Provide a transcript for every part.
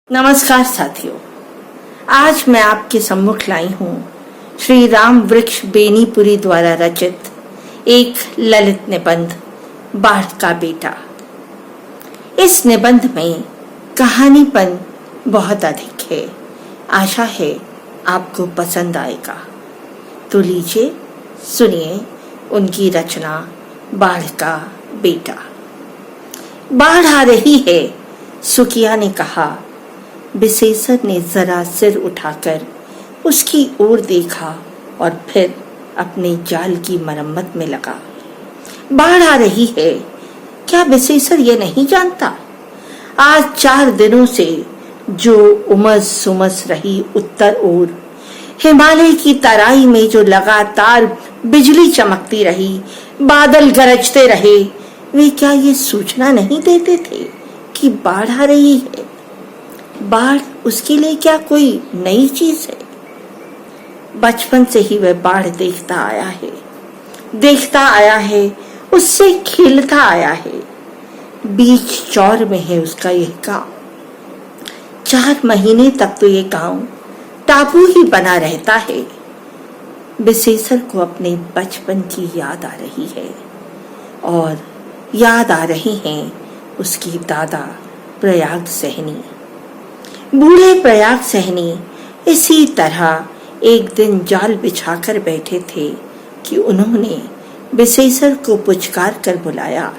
नमस्कार साथियों, आज मैं आपके सम्मुख लाई हूँ श्री राम वृक्ष बेनीपुरी द्वारा रचित एक ललित निबंध बाढ़ का बेटा। इस निबंध में कहानीपन बहुत अधिक है। आशा है आपको पसंद आएगा। तो लीजिए सुनिए उनकी रचना बाढ़ का बेटा। बाढ़ आ रही है, सुकिया ने कहा। विशेषर ने जरा सिर उठाकर उसकी ओर देखा और फिर अपने जाल की मरम्मत में लगा। बाढ़ आ रही है, क्या विशेषर ये नहीं जानता? आज 4 दिनों से जो उमस सुमस रही उत्तर ओर, हिमालय की तराई में जो लगातार बिजली चमकती रही, बादल गरजते रहे, वे क्या ये सूचना नहीं देते थे कि बाढ़ आ रही है? बाढ़ उसके लिए क्या कोई नई चीज है? बचपन से ही वह बाढ़ देखता आया है, उससे खेलता आया है। बीच चौर में है उसका यह गांव। 4 महीने तक तो ये गांव टापू ही बना रहता है। विशेषर को अपने बचपन की याद आ रही है और याद आ रही हैं उसकी दादा प्रयाग सहनी। बूढ़े प्रयाग सहनी इसी तरह एक दिन जाल बिछाकर बैठे थे कि उन्होंने विशेषर को पुचकार कर बुलाया।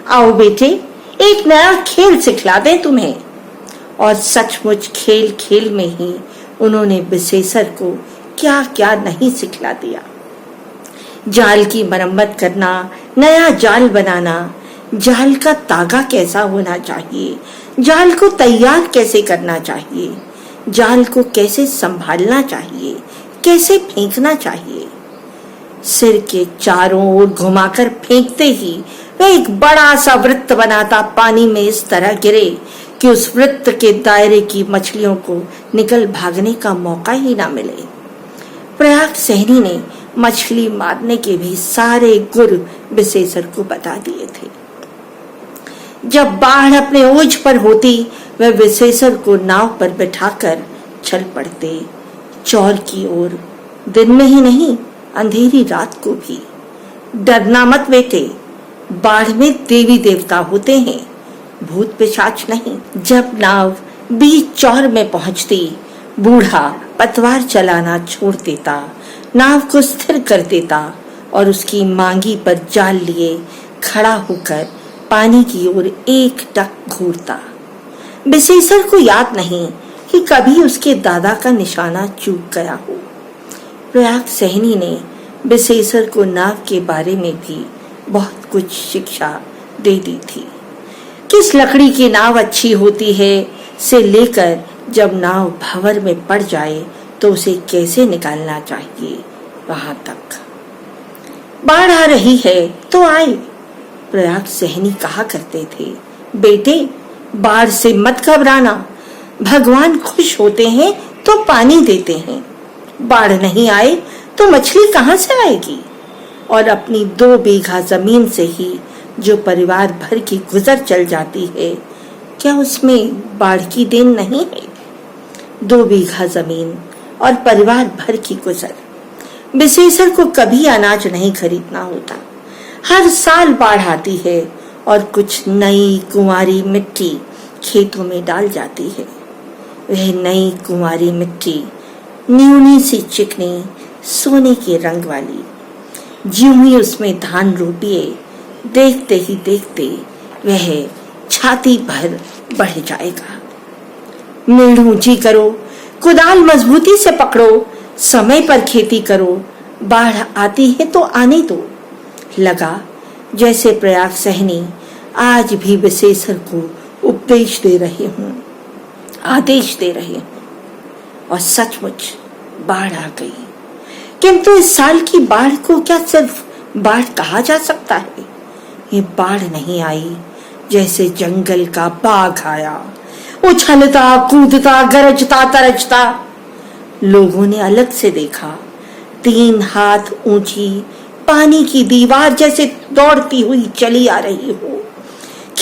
आओ बेटे, एक नया खेल सिखला दें तुम्हें। और सचमुच खेल खेल में ही उन्होंने विशेषर को क्या क्या नहीं सिखला दिया। जाल की मरम्मत करना, नया जाल बनाना, जाल का तागा कैसा होना चाहिए, जाल को तैयार कैसे करना चाहिए, जाल को कैसे संभालना चाहिए, कैसे फेंकना चाहिए। सिर के चारों ओर घुमाकर फेंकते ही वह एक बड़ा सा वृत्त बनाता पानी में इस तरह गिरे कि उस वृत्त के दायरे की मछलियों को निकल भागने का मौका ही ना मिले। प्रयाग सहनी ने मछली मारने के भी सारे गुर विशेषर को बता दिए थे। जब बाढ़ अपने ओज पर होती, वह विशेषर को नाव पर बिठाकर चल पड़ते चौर की ओर। दिन में ही नहीं, अंधेरी रात को भी। डरना मत बेटे, बाढ़ में देवी देवता होते हैं, भूत पिशाच नहीं। जब नाव बीच चौर में पहुंचती, बूढ़ा पतवार चलाना छोड़ देता, नाव को स्थिर कर देता और उसकी मांगी पर जाल लिए खड़ा होकर पानी की ओर एक टक घूरता। विशेषर को याद नहीं कि कभी उसके दादा का निशाना चूक गया हो। प्रयाग सहनी ने विशेषर को नाव के बारे में भी बहुत कुछ शिक्षा दे दी थी। किस लकड़ी की नाव अच्छी होती है से लेकर जब नाव भंवर में पड़ जाए तो उसे कैसे निकालना चाहिए, वहां तक। बाढ़ आ रही है तो आए, प्रयाग सहनी कहा करते थे। बेटे, बाढ़ से मत घबराना, भगवान खुश होते हैं तो पानी देते हैं। बाढ़ नहीं आए तो मछली कहां से आएगी? और अपनी 2 बीघा जमीन से ही जो परिवार भर की गुजर चल जाती है, क्या उसमें बाढ़ की देन नहीं है? 2 बीघा जमीन और परिवार भर की गुजर। विशेषर को कभी अनाज नहीं खरीदना होता। हर साल बाढ़ आती है और कुछ नई कुंवारी मिट्टी खेतों में डाल जाती है। वह नई कुंवारी मिट्टी न्यूनी सी चिकनी, सोने के रंग वाली। ज्यों ही उसमें धान रोपिए, देखते ही देखते वह छाती भर बढ़ जाएगा। मेड़ ऊंची करो, कुदाल मजबूती से पकड़ो, समय पर खेती करो। बाढ़ आती है तो आने दो। लगा जैसे प्रयाग सहनी आज भी विशेषर को उपदेश दे रहे हूं, आदेश दे रहे हूं। और सचमुच बाढ़ आ गई। किंतु इस साल की बाढ़ को क्या सिर्फ बाढ़ कहा जा सकता है? ये बाढ़ नहीं आई जैसे जंगल का बाघ आया, उछलता कूदता गरजता तरजता। लोगों ने अलग से देखा, 3 हाथ ऊंची पानी की दीवार जैसे दौड़ती हुई चली आ रही हो।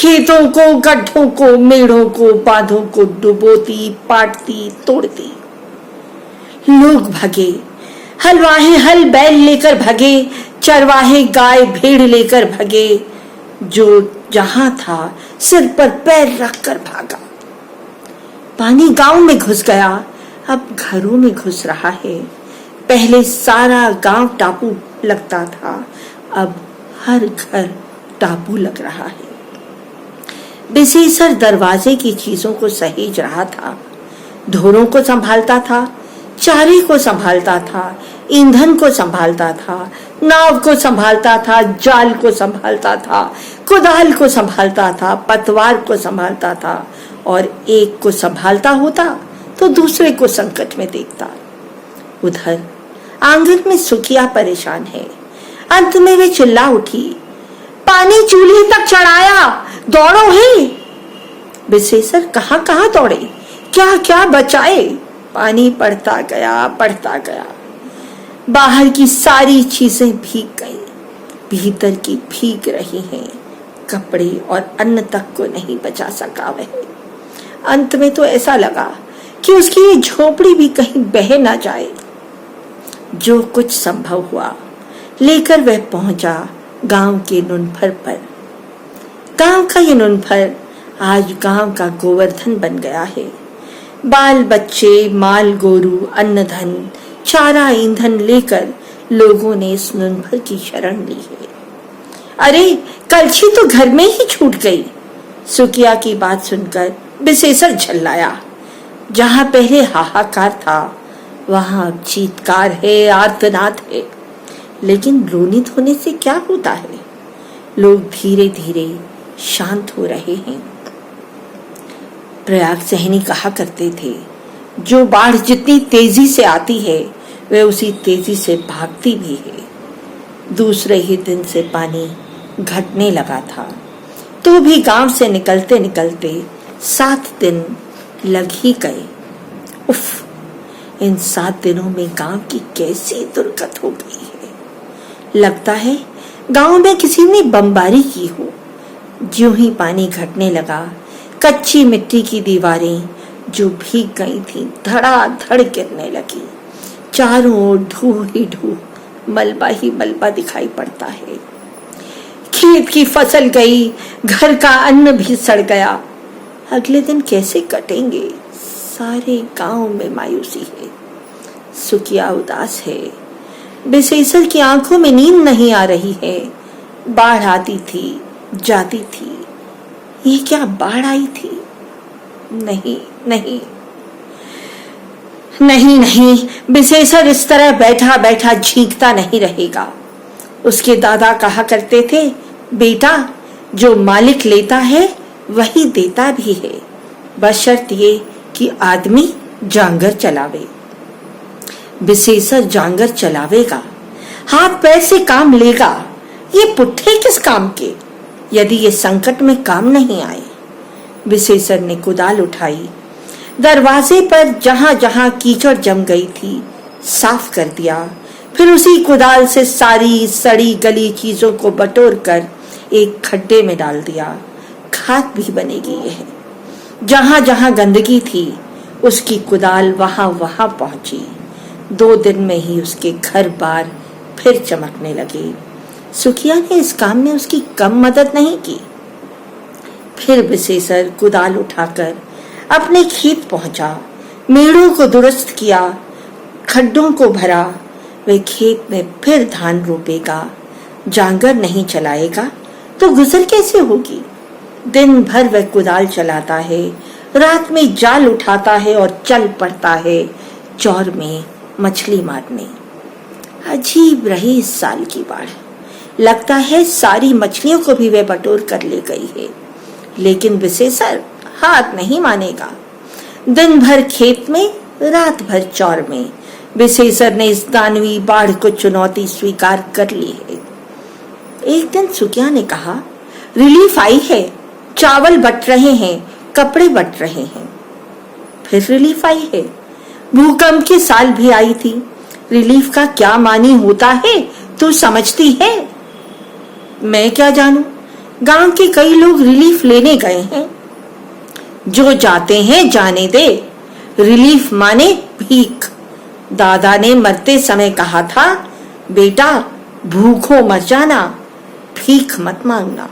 खेतों को, गड्ढों को, मेढ़ों को, बांधों को डुबोती, पाटती, तोड़ती। लोग भगे, हलवाहे हल बैल लेकर भगे, चरवाहे गाय भेड़ लेकर भगे। जो जहां था सिर पर पैर रखकर भागा। पानी गांव में घुस गया, अब घरों में घुस रहा है। पहले सारा गांव टापू लगता था, अब हर घर टापू लग रहा है। विशेषर दरवाजे की चीजों को सहेज रहा था, ढोरों को संभालता था, चारे को संभालता था, ईंधन को संभालता था, नाव को संभालता था, जाल को संभालता था, कुदाल को संभालता था, पतवार को संभालता था, और एक को संभालता होता तो दूसरे को संकट में देखता। उधर आंगन में सुखिया परेशान है। अंत में वे चिल्ला उठी, पानी चूल्हे तक चढ़ाया, दौड़ो है। विशेषर कहां कहां दौड़े, क्या क्या बचाए। पानी पड़ता गया, पड़ता गया। बाहर की सारी चीजें भीग गई, भीतर की भीग रही हैं। कपड़े और अन्न तक को नहीं बचा सका वह। अंत में तो ऐसा लगा कि उसकी ये झोपड़ी भी कहीं बह ना जाए। जो कुछ संभव हुआ लेकर वह पहुंचा गांव के नुनफर पर। गांव का ये नुनफर आज गांव का गोवर्धन बन गया है। बाल बच्चे, माल गोरू, अन्न धन, चारा, ईंधन लेकर लोगों ने इस नुनफर की शरण ली है। अरे कलछी तो घर में ही छूट गई। सुकिया की बात सुनकर विशेषर झल्लाया। जहां पहले हाहाकार था वहां अब चीत्कार है, आर्तनाद है। लेकिन रोनित होने से क्या होता है? लोग धीरे धीरे शांत हो रहे हैं। प्रयाग सहनी कहा करते थे, जो बाढ़ जितनी तेजी से आती है वह उसी तेजी से भागती भी है। दूसरे ही दिन से पानी घटने लगा था, तो भी गांव से निकलते निकलते 7 दिन लग ही गए। उफ, इन 7 दिनों में गांव की कैसी दुर्गत हो गई है। लगता है गांव में किसी ने बमबारी की हो। ज्यों ही पानी घटने लगा, कच्ची मिट्टी की दीवारें जो भीग गई थी धड़ाधड़ गिरने लगी। चारों ओर ढूह ही ढूह, मलबा ही मलबा दिखाई पड़ता है। खेत की फसल गई, घर का अन्न भी सड़ गया। अगले दिन कैसे कटेंगे? सारे गांव में मायूसी है। सुकिया उदास है। विशेषर की आंखों में नींद नहीं आ रही है। बाढ़ आती थी, जाती थी। ये क्या बाढ़ आई थी? नहीं नहीं नहीं नहीं, विशेषर इस तरह बैठा बैठा झींकता नहीं रहेगा। उसके दादा कहा करते थे, बेटा जो मालिक लेता है वही देता भी है, बशर्ते ये कि आदमी जांगर चलावे। विशेषर जांगर चलावेगा, हाथ पैर से काम लेगा। ये पुट्ठे किस काम के, यदि ये संकट में काम नहीं आए। विशेषर ने कुदाल उठाई, दरवाजे पर जहां जहां कीचड़ जम गई थी साफ कर दिया। फिर उसी कुदाल से सारी सड़ी गली चीजों को बटोर कर एक खड्डे में डाल दिया। खाद भी बनेगी यह। जहां जहां गंदगी थी उसकी कुदाल वहां वहां पहुंची। 2 दिन में ही उसके घर बार फिर चमकने लगे। सुखिया ने इस काम में उसकी कम मदद नहीं की। फिर विशेषर कुदाल उठाकर अपने खेत पहुंचा, मेढ़ों को दुरुस्त किया, खड्डों को भरा। वे खेत में फिर धान रोपेगा। जांगर नहीं चलाएगा तो गुजर कैसे होगी? दिन भर वह कुदाल चलाता है, रात में जाल उठाता है और चल पड़ता है चौर में मछली मारने। अजीब रही इस साल की बाढ़। लगता है सारी मछलियों को भी वह बटोर कर ले गई है। लेकिन विशेषर हाथ नहीं मानेगा। दिन भर खेत में, रात भर चौर में। विशेषर ने इस दानवी बाढ़ को चुनौती स्वीकार कर ली है। एक दिन सुकिया ने कहा, रिलीफ आई है, चावल बट रहे हैं, कपड़े बट रहे हैं। फिर रिलीफ आई है। भूकंप के साल भी आई थी। रिलीफ का क्या मानी होता है तू समझती है? मैं क्या जानूं, गांव के कई लोग रिलीफ लेने गए हैं। जो जाते हैं जाने दे, रिलीफ माने भीख। दादा ने मरते समय कहा था, बेटा भूखों मर जाना, भीख मत मांगना।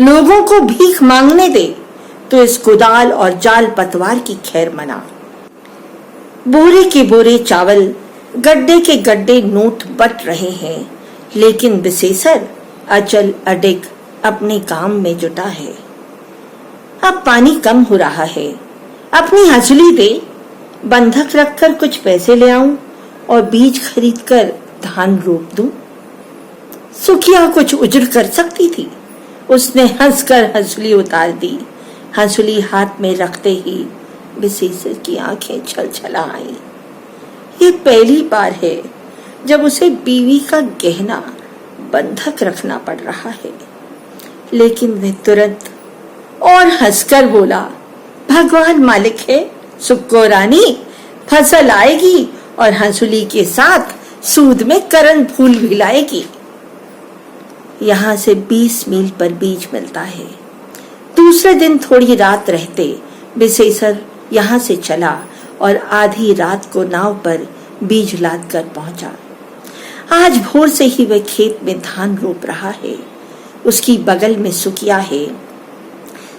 लोगों को भीख मांगने दे तो इस कुदाल और जाल पतवार की खैर मना। बोरे के बोरे चावल, गड्ढे के गड्ढे नोट बट रहे हैं, लेकिन विशेषर अचल अडिग अपने काम में जुटा है। अब पानी कम हो रहा है, अपनी हंसुली दे, बंधक रखकर कुछ पैसे ले आऊं और बीज खरीदकर धान रोप दूं। सुखिया कुछ उजड़ कर सकती थी, उसने हंसकर हंसुली उतार दी। हंसुली हाथ में रखते ही विशेषर की आंखें छलछला आईं। ये पहली बार है जब उसे बीवी का गहना बंधक रखना पड़ रहा है, लेकिन वह तुरंत और हंसकर बोला, भगवान मालिक है, सुक्को रानी, फसल आएगी और हंसुली के साथ सूद में करण फूल भी लाएगी। यहाँ से 20 मील पर बीज मिलता है। दूसरे दिन थोड़ी रात रहते विशेषर यहाँ से चला और आधी रात को नाव पर बीज लाद कर पहुंचा। आज भोर से ही वह खेत में धान रोप रहा है। उसकी बगल में सुखिया है।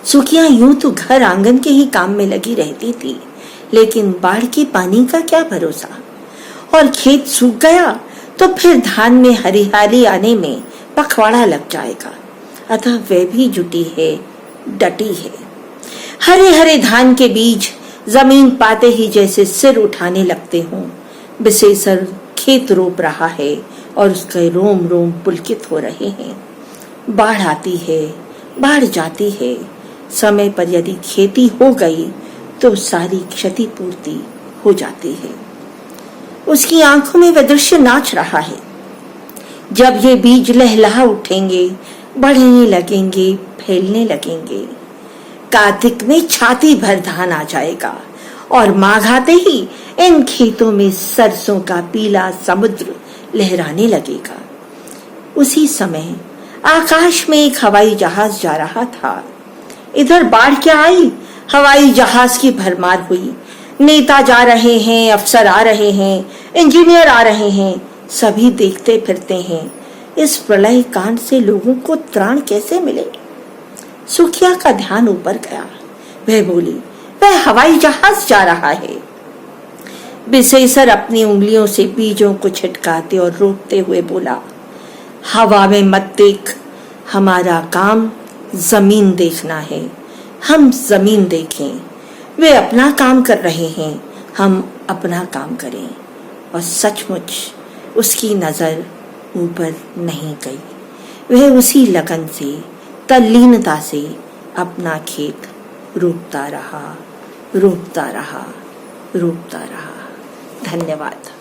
सुखिया यूं तो घर आंगन के ही काम में लगी रहती थी, लेकिन बाढ़ के पानी का क्या भरोसा, और खेत सूख गया तो फिर धान में हरियाली आने में पखवाड़ा लग जाएगा। अतः वह भी जुटी है, डटी है। हरे हरे धान के बीज जमीन पाते ही जैसे सिर उठाने लगते हों। विशेषर खेत रोप रहा है और उसके रोम रोम पुलकित हो रहे हैं। बाढ़ आती है, बाढ़ जाती है। समय पर यदि खेती हो गई तो सारी क्षतिपूर्ति हो जाती है। उसकी आंखों में वह दृश्य नाच रहा है। जब ये बीज लहलहा उठेंगे, बढ़ने लगेंगे, फैलने लगेंगे, कार्तिक में छाती भर धान आ जाएगा और माघ आते ही इन खेतों में सरसों का पीला समुद्र लहराने लगेगा। उसी समय आकाश में एक हवाई जहाज जा रहा था। इधर बाढ़ क्या आई, हवाई जहाज की भरमार हुई। नेता जा रहे हैं, अफसर आ रहे हैं, इंजीनियर आ रहे हैं, सभी देखते फिरते हैं इस प्रलय कांड से लोगों को त्राण कैसे मिले। सुखिया का ध्यान ऊपर गया। वह बोली, वह हवाई जहाज जा रहा है। विशेषर अपनी उंगलियों से बीजों को छिटकाते और रोकते हुए बोला, हवा में मत देख, हमारा काम जमीन देखना है। हम जमीन देखें। वे अपना काम कर रहे हैं, हम अपना काम करें। और सचमुच उसकी नजर ऊपर नहीं गई। वह उसी लगन से, तल्लीनता से अपना खेत रोपता रहा, रोपता रहा, रोपता रहा। धन्यवाद।